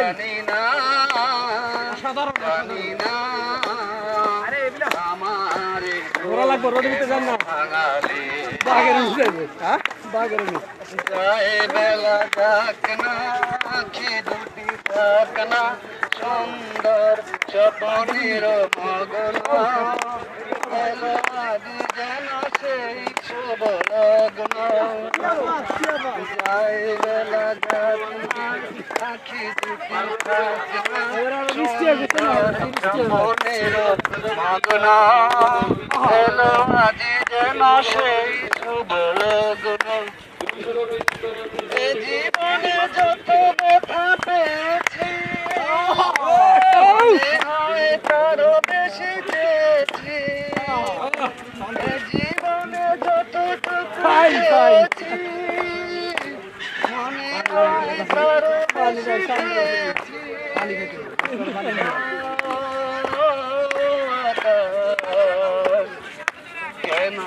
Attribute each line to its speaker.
Speaker 1: জানি না জানি না আমারে
Speaker 2: ওরা লাগবে রোড দিতে যান না
Speaker 1: ভাঙালে
Speaker 2: বাগের উঠে হ্যাঁ বাগের উঠে
Speaker 1: যায় বেলা যাক না আখি দুটি থাক না সুন্দর স্বপ্নের মগন এলো আজ যেন সেই শুভ লগ্ন যায় বেলা যাক না আখি দুটি থাক না সুন্দর স্বপ্নের মগন এলো আজ যেন সেই শুভ লগ্ন এ জীবনে যত ব্যথা পেয়েছি হয় তারও বেশি পেয়েছি এ জীবনে যতটুকু পেয়েছি মনে হয় তারও বেশি পেয়েছি কেন